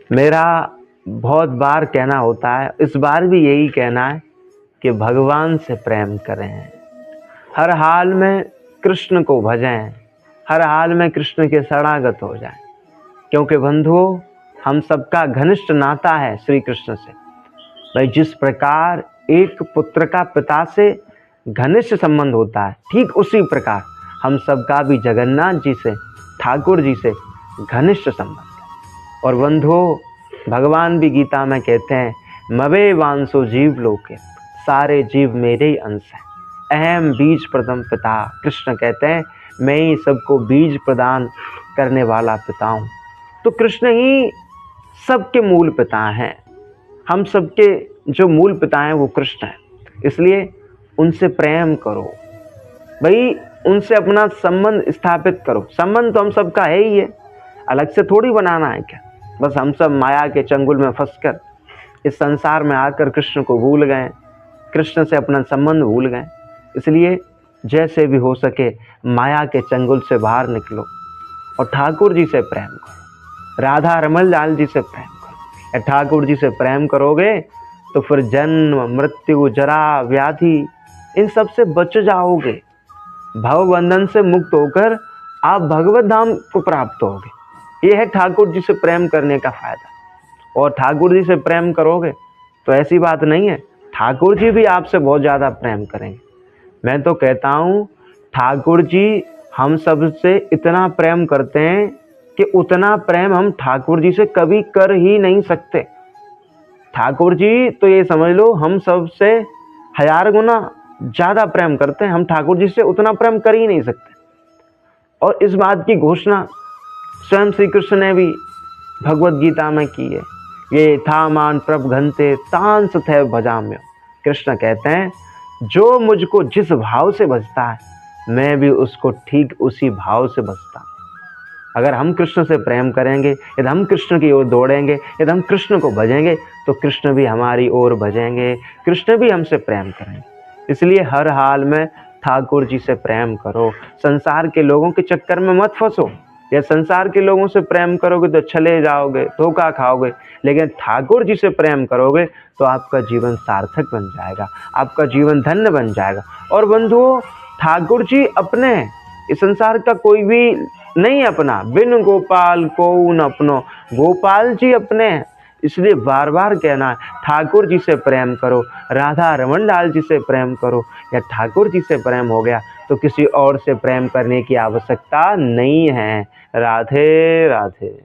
मेरा बहुत बार कहना होता है, इस बार भी यही कहना है कि भगवान से प्रेम करें, हर हाल में कृष्ण को भजें, हर हाल में कृष्ण के शरणागत हो जाएं, क्योंकि बंधुओं हम सबका घनिष्ठ नाता है श्री कृष्ण से। भाई जिस प्रकार एक पुत्र का पिता से घनिष्ठ संबंध होता है, ठीक उसी प्रकार हम सबका भी जगन्नाथ जी से, ठाकुर जी से घनिष्ठ संबंध है। और बंधुओं भगवान भी गीता में कहते हैं, मवे वांसो जीव लोके, सारे जीव मेरे ही अंश हैं, अहम बीज प्रदम पिता। कृष्ण कहते हैं मैं ही सबको बीज प्रदान करने वाला पिता हूँ। तो कृष्ण ही सबके मूल पिता हैं, हम सबके जो मूल पिता हैं वो कृष्ण हैं। इसलिए उनसे प्रेम करो भाई, उनसे अपना संबंध स्थापित करो। संबंध तो हम सबका है ही है, अलग से थोड़ी बनाना है क्या। बस हम सब माया के चंगुल में फंसकर इस संसार में आकर कृष्ण को भूल गए, कृष्ण से अपना संबंध भूल गए। इसलिए जैसे भी हो सके माया के चंगुल से बाहर निकलो और ठाकुर जी से प्रेम करो, राधा रमन लाल जी से प्रेम करो। ठाकुर जी से प्रेम करोगे तो फिर जन्म मृत्यु जरा व्याधि इन सब से बच जाओगे, भव बंधन से मुक्त होकर आप भगवत धाम को प्राप्त होगे। ये है ठाकुर जी से प्रेम करने का फायदा। और ठाकुर जी से प्रेम करोगे तो ऐसी बात नहीं है, ठाकुर जी भी आपसे बहुत ज़्यादा प्रेम करेंगे। मैं तो कहता हूँ ठाकुर जी हम सब से इतना प्रेम करते हैं कि उतना प्रेम हम ठाकुर जी से कभी कर ही नहीं सकते। ठाकुर जी तो ये समझ लो हम सब से 1000 गुना ज़्यादा प्रेम करते हैं, हम ठाकुर जी से उतना प्रेम कर ही नहीं सकते। और इस बात की घोषणा स्वयं श्री कृष्ण ने भी भगवत गीता में की है, ये था मान प्रभ घंटे तांस थे भजाम्य। कृष्ण कहते हैं जो मुझको जिस भाव से भजता है मैं भी उसको ठीक उसी भाव से भजता हूँ। अगर हम कृष्ण से प्रेम करेंगे, यदि हम कृष्ण की ओर दौड़ेंगे, यदि हम कृष्ण को भजेंगे तो कृष्ण भी हमारी ओर भजेंगे, कृष्ण भी हमसे प्रेम करेंगे। इसलिए हर हाल में ठाकुर जी से प्रेम करो, संसार के लोगों के चक्कर में मत फंसो। या संसार के लोगों से प्रेम करोगे तो चले जाओगे, धोखा खाओगे, लेकिन ठाकुर जी से प्रेम करोगे तो आपका जीवन सार्थक बन जाएगा, आपका जीवन धन्य बन जाएगा। और बंधुओं ठाकुर जी अपने हैं, इस संसार का कोई भी नहीं अपना, बिन गोपाल को न अपनो, गोपाल जी अपने हैं। इसलिए बार बार कहना है ठाकुर जी से प्रेम करो, राधा रमन लाल जी से प्रेम करो। या ठाकुर जी से प्रेम हो गया तो किसी और से प्रेम करने की आवश्यकता नहीं है। राधे राधे।